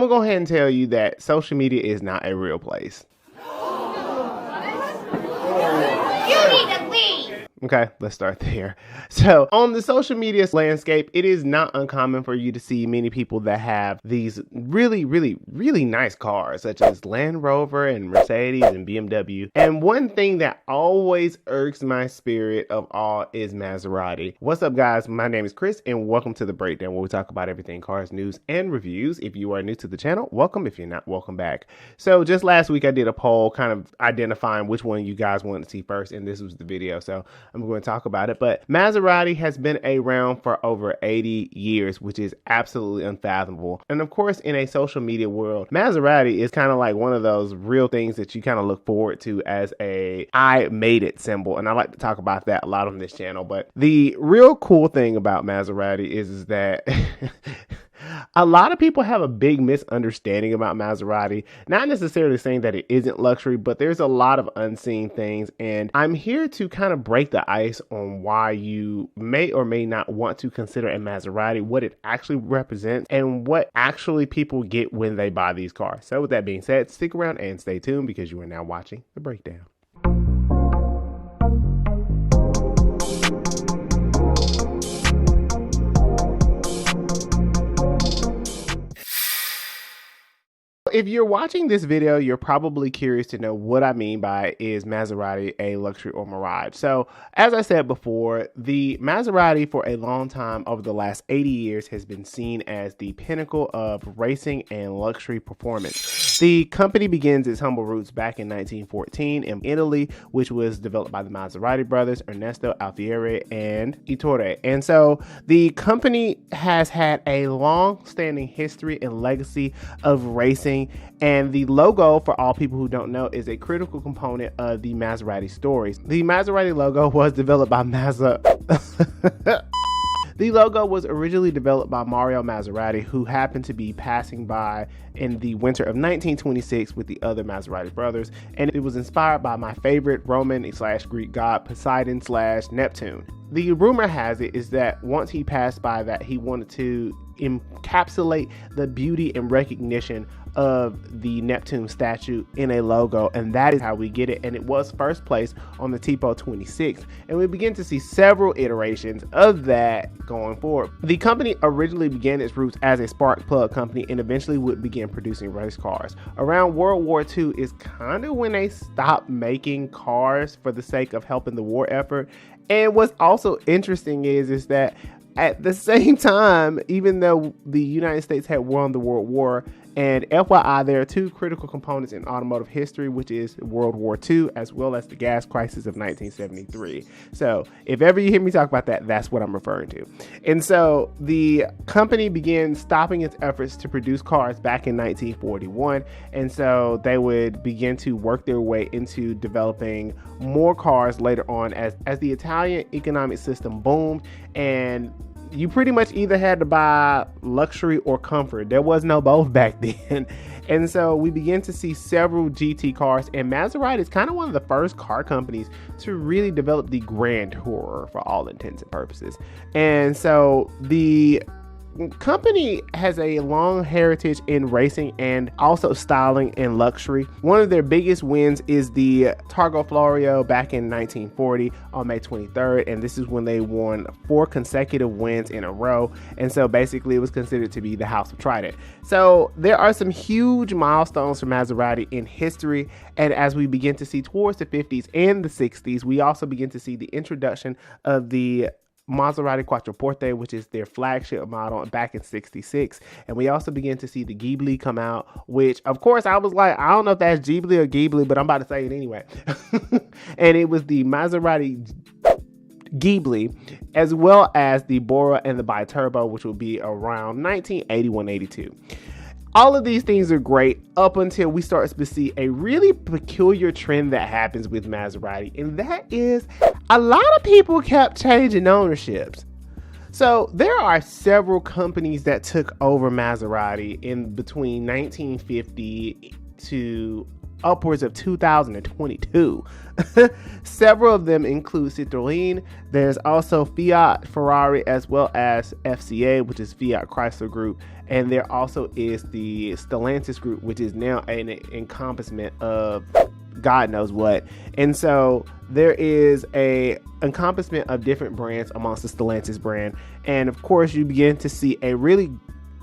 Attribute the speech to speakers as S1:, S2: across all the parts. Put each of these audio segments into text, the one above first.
S1: gonna go ahead and tell you that social media is not a real place. Okay, let's start there. So on the social media landscape, it is not uncommon for you to see many people that have these really nice cars, such as Land Rover and Mercedes and BMW. And one thing that always irks my spirit of all is Maserati. What's up, guys? My name is Chris, and welcome to The Breakdown, where we talk about everything cars, news, and reviews. If you are new to the channel, welcome. If you're not, welcome back. So just last week, I did a poll kind of identifying which one you guys wanted to see first, and this was the video. So I'm going to talk about it. But Maserati has been around for over 80 years, which is absolutely unfathomable. And of course, in a social media world, Maserati is kind of like one of those real things that you kind of look forward to as a I made it symbol. And I like to talk about that a lot on this channel. But the real cool thing about Maserati is that a lot of people have a big misunderstanding about Maserati, not necessarily saying that it isn't luxury, but there's a lot of unseen things. And I'm here to kind of break the ice on why you may or may not want to consider a Maserati, what it actually represents, and what actually people get when they buy these cars. So with that being said, stick around and stay tuned because you are now watching The Breakdown. If you're watching this video, you're probably curious to know what I mean by is Maserati a luxury or Mirage. So as I said before, the Maserati for a long time over the last 80 years has been seen as the pinnacle of racing and luxury performance. The company begins its humble roots back in 1914 in Italy, which was developed by the Maserati brothers, Ernesto Alfieri and Ettore. And so the company has had a long-standing history and legacy of racing. And the logo, for all people who don't know, is a critical component of the Maserati stories. The Maserati logo was developed by The logo was originally developed by Mario Maserati, who happened to be passing by in the winter of 1926 with the other Maserati brothers, and it was inspired by my favorite Roman/Greek god Poseidon/Neptune. The rumor has it is that once he passed by that, he wanted to encapsulate the beauty and recognition of the Neptune statue in a logo, and that is how we get it. And it was first place on the Tipo 26, and we begin to see several iterations of that going forward. The company originally began its roots as a spark plug company and eventually would begin producing race cars. Around World War II is kind of when they stopped making cars for the sake of helping the war effort. And what's also interesting is that at the same time, even though the United States had won the World War, and FYI, there are two critical components in automotive history, which is World War II, as well as the gas crisis of 1973. So if ever you hear me talk about that, that's what I'm referring to. And so the company began stopping its efforts to produce cars back in 1941. And so they would begin to work their way into developing more cars later on as the Italian economic system boomed, and you pretty much either had to buy luxury or comfort. There was no both back then. And so we begin to see several GT cars, and Maserati is kind of one of the first car companies to really develop the Grand Tourer for all intents and purposes. And so the company has a long heritage in racing and also styling and luxury. One of their biggest wins is the Targa Florio back in 1940 on May 23rd, and this is when they won 4 consecutive wins in a row. And so basically it was considered to be the House of Trident. So there are some huge milestones for Maserati in history, and as we begin to see towards the 50s and the 60s, we also begin to see the introduction of the Maserati Quattroporte, which is their flagship model, back in 66. And we also begin to see the Ghibli come out, which of course I was like, I don't know if that's Ghibli or Ghibli, but I'm about to say it anyway. And it was the Maserati Ghibli, as well as the Bora and the Biturbo, which will be around 1981-82. All of these things are great up until we start to see a really peculiar trend that happens with Maserati, and that is a lot of people kept changing ownerships. So there are several companies that took over Maserati in between 1950 to upwards of 2022. Several of them include Citroën. There's also Fiat, Ferrari, as well as FCA, which is Fiat Chrysler Group. And there also is the Stellantis Group, which is now an encompassment of God knows what. And so there is a encompassment of different brands amongst the Stellantis brand. And of course, you begin to see a really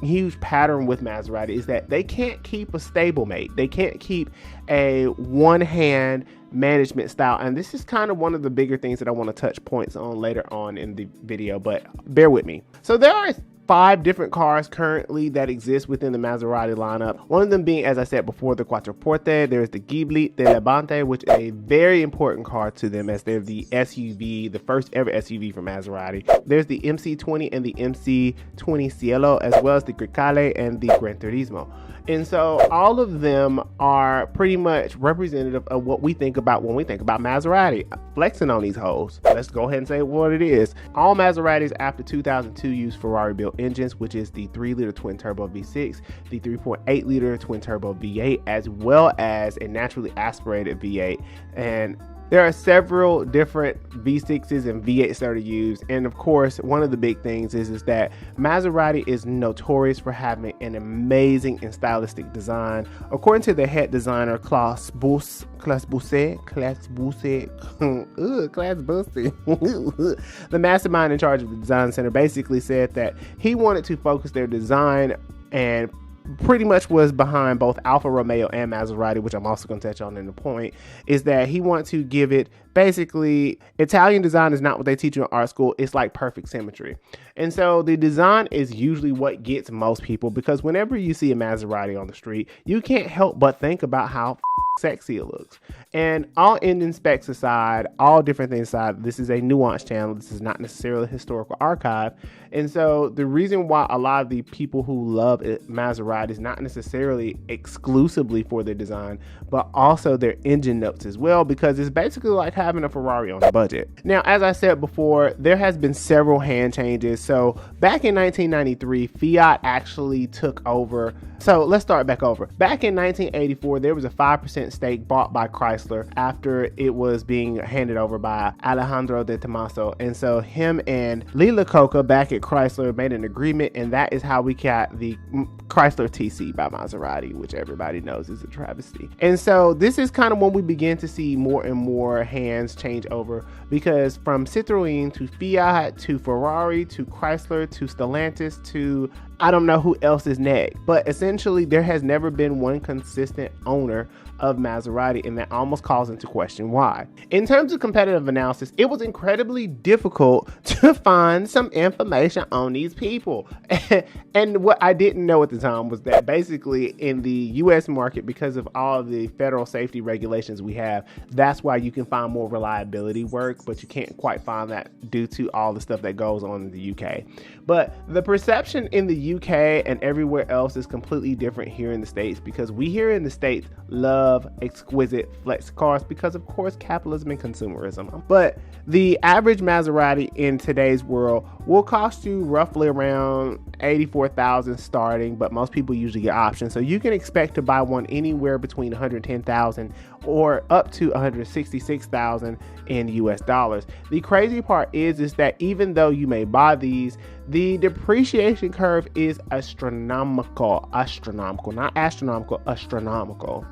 S1: huge pattern with Maserati is that they can't keep a stablemate. They can't keep a one-hand management style. And this is kind of one of the bigger things that I want to touch points on later on in the video, but bear with me. So there are 5 different cars currently that exist within the Maserati lineup. One of them being, as I said before, the Quattroporte. There's the Ghibli, the Levante, which is a very important car to them as they're the SUV, the first ever SUV from Maserati. There's the MC20 and the MC20 Cielo, as well as the Grecale and the Gran Turismo. And so all of them are pretty much representative of what we think about when we think about Maserati. Flexing on these hoes. Let's go ahead and say what it is. All Maseratis after 2002 use Ferrari built engines, which is the 3-liter twin turbo V6, the 3.8-liter twin turbo V8, as well as a naturally aspirated V8. And there are several different V6s and V8s that are used. And of course, one of the big things is that Maserati is notorious for having an amazing and stylistic design. According to the head designer, Klaus Busse, the mastermind in charge of the design center, basically said that he wanted to focus their design and pretty much was behind both Alfa Romeo and Maserati, which I'm also going to touch on in the point, is that he wants to give it basically, Italian design is not what they teach you in art school. It's like perfect symmetry. And so the design is usually what gets most people, because whenever you see a Maserati on the street, you can't help but think about how sexy it looks. And all engine specs aside, all different things aside, this is a nuanced channel. This is not necessarily a historical archive. And so the reason why a lot of the people who love Maserati is not necessarily exclusively for their design, but also their engine notes as well, because it's basically like having a Ferrari on a budget. Now, as I said before, there has been several hand changes. So back in 1993, Fiat actually took over. So let's start back over. Back in 1984, there was a 5% stake bought by Chrysler after it was being handed over by Alejandro de Tomaso. And so him and Lila Coca back at Chrysler made an agreement, and that is how we got the Chrysler TC by Maserati, which everybody knows is a travesty. And so this is kind of when we begin to see more and more hands change over, because from Citroën to Fiat to Ferrari to Chrysler to Stellantis to I don't know who else is next, but essentially there has never been one consistent owner of Maserati, and that almost calls into question why. In terms of competitive analysis, it was incredibly difficult to find some information on these people. And what I didn't know at the time was that basically in the US market, because of all of the federal safety regulations we have, that's why you can find more reliability work, but you can't quite find that due to all the stuff that goes on in the UK. But the perception in the UK and everywhere else is completely different here in the States, because we here in the States love exquisite flex cars because of course capitalism and consumerism. But the average Maserati in today's world will cost you roughly around $84,000 starting, but most people usually get options. So you can expect to buy one anywhere between $110,000 or up to $166,000 in US dollars. The crazy part is that even though you may buy these, the depreciation curve is astronomical, not astronomical, astronomical.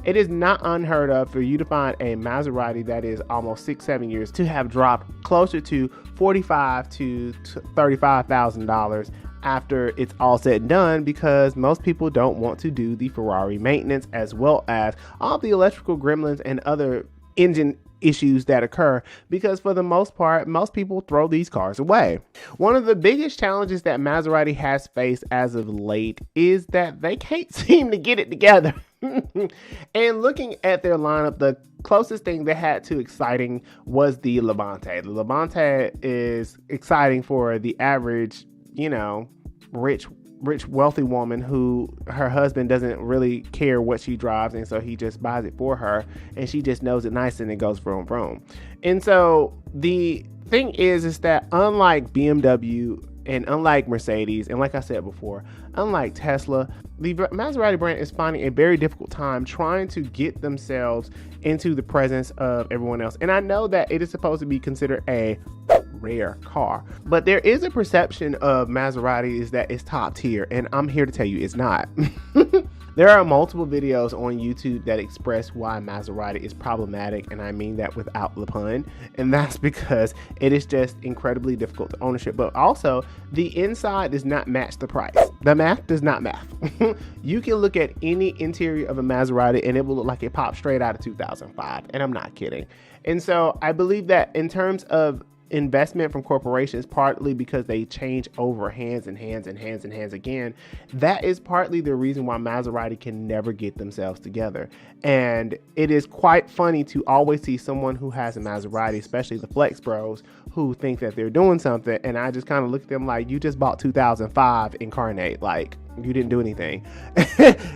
S1: It is not unheard of for you to find a Maserati that is almost 6-7 years to have dropped closer to $45,000 to $35,000 after it's all said and done, because most people don't want to do the Ferrari maintenance, as well as all the electrical gremlins and other engine issues that occur, because for the most part, most people throw these cars away. One of the biggest challenges that Maserati has faced as of late is that they can't seem to get it together. And looking at their lineup, the closest thing they had to exciting was the Levante. The Levante is exciting for the average, rich, wealthy woman who her husband doesn't really care what she drives, and so he just buys it for her, and she just knows it nice, and it goes vroom vroom. And so the thing is that unlike BMW And unlike Mercedes, and like I said before, unlike Tesla, the Maserati brand is finding a very difficult time trying to get themselves into the presence of everyone else. And I know that it is supposed to be considered a rare car, but there is a perception of Maserati is that it's top tier, and I'm here to tell you it's not. There are multiple videos on YouTube that express why Maserati is problematic, and I mean that without the pun, and that's because it is just incredibly difficult to ownership, but also the inside does not match the price. The math does not math. You can look at any interior of a Maserati and it will look like it popped straight out of 2005, and I'm not kidding. And so I believe that in terms of investment from corporations, partly because they change over hands and hands and hands and hands again, that is partly the reason why Maserati can never get themselves together. And it is quite funny to always see someone who has a Maserati, especially the flex bros, who think that they're doing something, and I just kind of look at them like, you just bought 2005 Incarnate, like you didn't do anything.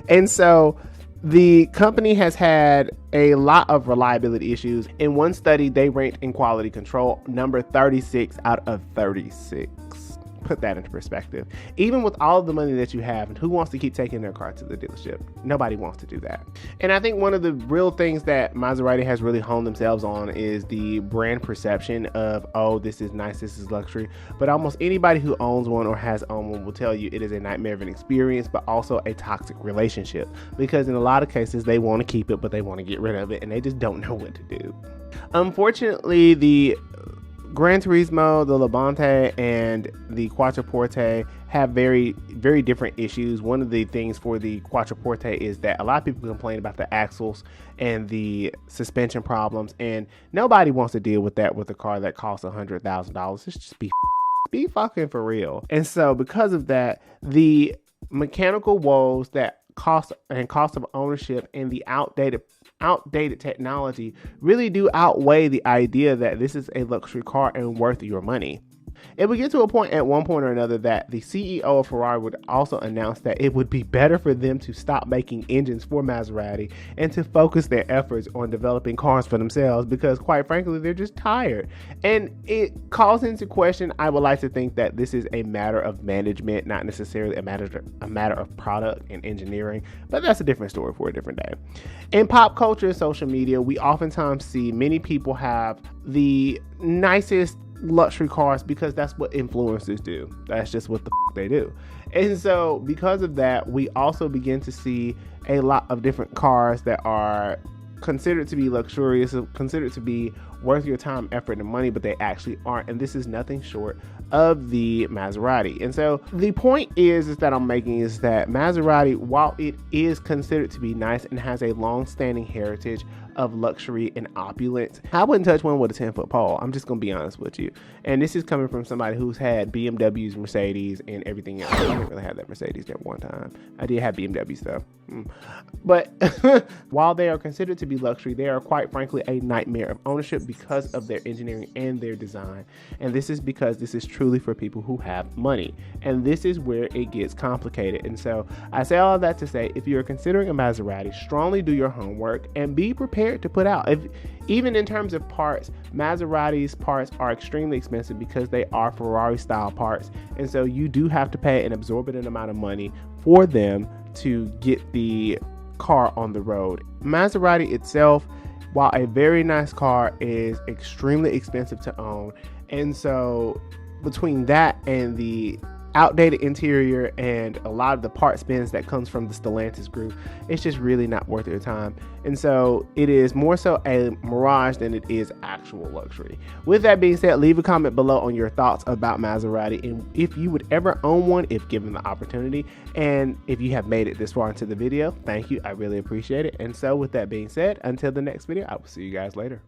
S1: And so the company has had a lot of reliability issues. In one study, they ranked in quality control number 36 out of 36. Put that into perspective. Even with all of the money that you have, and who wants to keep taking their car to the dealership? Nobody wants to do that. And I think one of the real things that Maserati has really honed themselves on is the brand perception of, oh, this is nice, this is luxury. But almost anybody who owns one or has owned one will tell you it is a nightmare of an experience, but also a toxic relationship. Because in a lot of cases, they want to keep it, but they want to get rid of it, and they just don't know what to do. Unfortunately, the Gran Turismo, the Levante, and the Quattroporte have very, very different issues. One of the things for the Quattroporte is that a lot of people complain about the axles and the suspension problems, and nobody wants to deal with that with a car that costs $100,000. It's just be fucking for real. And so because of that, the mechanical woes that cost of ownership and the outdated technology really do outweigh the idea that this is a luxury car and worth your money. It would get to a point at one point or another that the CEO of Ferrari would also announce that it would be better for them to stop making engines for Maserati and to focus their efforts on developing cars for themselves, because quite frankly, they're just tired. And it calls into question, I would like to think that this is a matter of management, not necessarily a matter of product and engineering, but that's a different story for a different day. In pop culture and social media, we oftentimes see many people have the nicest luxury cars because that's what influencers do. That's just what the they do. And so because of that, we also begin to see a lot of different cars that are considered to be luxurious, considered to be worth your time, effort, and money, but they actually aren't. And this is nothing short of the Maserati. And so the point is that I'm making is that Maserati, while it is considered to be nice and has a long-standing heritage of luxury and opulence, I wouldn't touch one with a 10-foot pole. I'm just gonna be honest with you. And this is coming from somebody who's had BMWs, Mercedes, and everything else. I didn't really have that Mercedes at one time. I did have BMWs though. But while they are considered to be luxury, they are quite frankly a nightmare of ownership because of their engineering and their design. And this is because this is truly for people who have money. And this is where it gets complicated. And so I say all of that to say, if you're considering a Maserati, strongly do your homework and be prepared to put out. Even in terms of parts, Maserati's parts are extremely expensive because they are Ferrari style parts. And so you do have to pay an exorbitant amount of money for them to get the car on the road. Maserati itself, while a very nice car, is extremely expensive to own. And so between that and the outdated interior and a lot of the part spins that comes from the Stellantis group, it's just really not worth your time. And so it is more so a mirage than it is actual luxury. With that being said, leave a comment below on your thoughts about Maserati and if you would ever own one if given the opportunity. And if you have made it this far into the video, thank you. I really appreciate it. And so with that being said, until the next video, I will see you guys later.